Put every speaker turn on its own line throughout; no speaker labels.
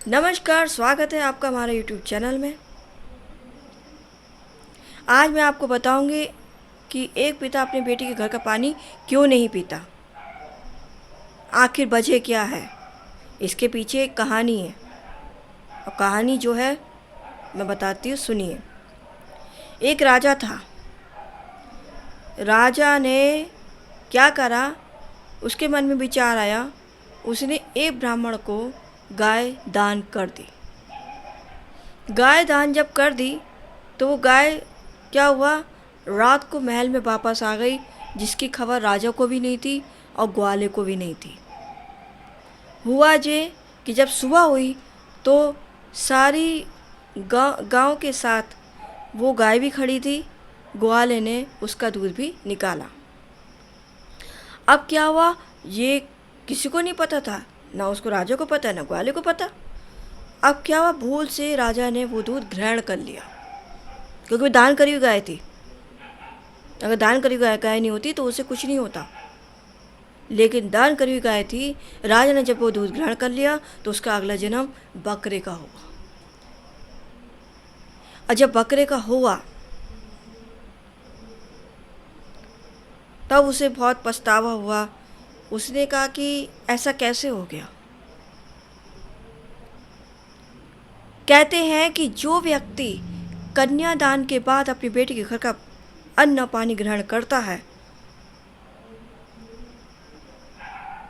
नमस्कार, स्वागत है आपका हमारे YouTube चैनल में। आज मैं आपको बताऊंगी कि एक पिता अपनी बेटी के घर का पानी क्यों नहीं पीता। आखिर वजह क्या है, इसके पीछे एक कहानी है और कहानी जो है मैं बताती हूँ, सुनिए। एक राजा था। राजा ने क्या करा, उसके मन में विचार आया, उसने एक ब्राह्मण को गाय दान कर दी। गाय दान जब कर दी तो वो गाय क्या हुआ, रात को महल में वापस आ गई, जिसकी खबर राजा को भी नहीं थी और ग्वाले को भी नहीं थी। हुआ ये कि जब सुबह हुई तो सारी गांव के साथ वो गाय भी खड़ी थी, ग्वाले ने उसका दूध भी निकाला। अब क्या हुआ, ये किसी को नहीं पता था, ना उसको राजा को पता ना ग्वाले को पता। अब क्या हुआ, भूल से राजा ने वो दूध ग्रहण कर लिया, क्योंकि वो दान करी हुई गाय थी। अगर दान करी हुई गाय नहीं होती तो उसे कुछ नहीं होता, लेकिन दान करी हुई गाय थी। राजा ने जब वो दूध ग्रहण कर लिया तो उसका अगला जन्म बकरे का हुआ। और जब बकरे का हुआ तब उसे बहुत पछतावा हुआ। उसने कहा कि ऐसा कैसे हो गया। कहते हैं कि जो व्यक्ति कन्यादान के बाद अपनी बेटी के घर का अन्न पानी ग्रहण करता है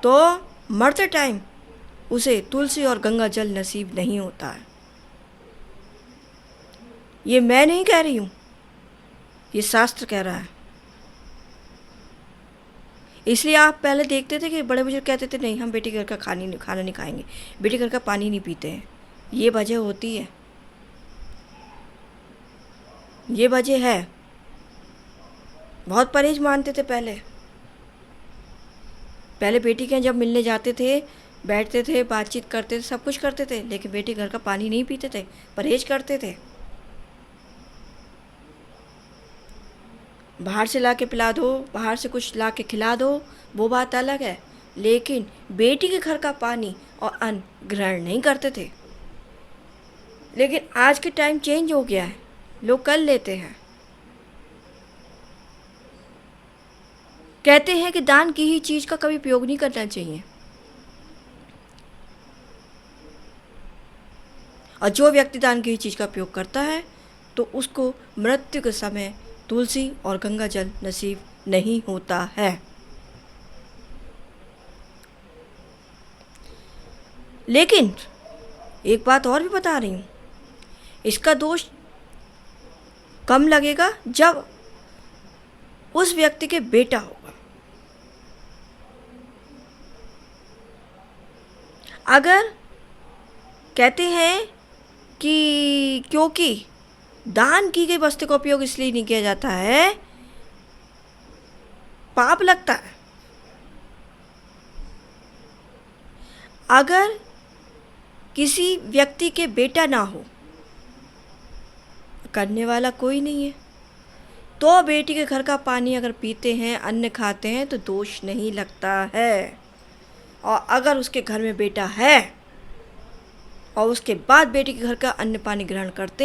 तो मरते टाइम उसे तुलसी और गंगा जल नसीब नहीं होता है। ये मैं नहीं कह रही हूँ, ये शास्त्र कह रहा है। इसलिए आप पहले देखते थे कि बड़े बुजुर्ग कहते थे नहीं, हम बेटी घर का खाना नहीं खाएंगे, बेटी घर का पानी नहीं पीते हैं। ये वजह होती है, ये वजह है। बहुत परहेज मानते थे पहले बेटी के यहाँ जब मिलने जाते थे, बैठते थे, बातचीत करते थे, सब कुछ करते थे, लेकिन बेटी घर का पानी नहीं पीते थे, परहेज करते थे। बाहर से ला के पिला दो, बाहर से कुछ ला के खिला दो, वो बात अलग है, लेकिन बेटी के घर का पानी और अन्न ग्रहण नहीं करते थे। लेकिन आज के टाइम चेंज हो गया है, लोग कर लेते हैं। कहते हैं कि दान की ही चीज़ का कभी उपयोग नहीं करना चाहिए। और जो व्यक्ति दान की ही चीज़ का उपयोग करता है तो उसको मृत्यु के समय तुलसी और गंगा जल नसीब नहीं होता है। लेकिन एक बात और भी बता रही हूँ, इसका दोष कम लगेगा जब उस व्यक्ति के बेटा होगा। अगर कहते हैं कि क्योंकि दान की गई वस्तु का उपयोग इसलिए नहीं किया जाता है, पाप लगता है। अगर किसी व्यक्ति के बेटा ना हो, करने वाला कोई नहीं है, तो बेटी के घर का पानी अगर पीते हैं, अन्न खाते हैं तो दोष नहीं लगता है। और अगर उसके घर में बेटा है और उसके बाद बेटी के घर का अन्न पानी ग्रहण करते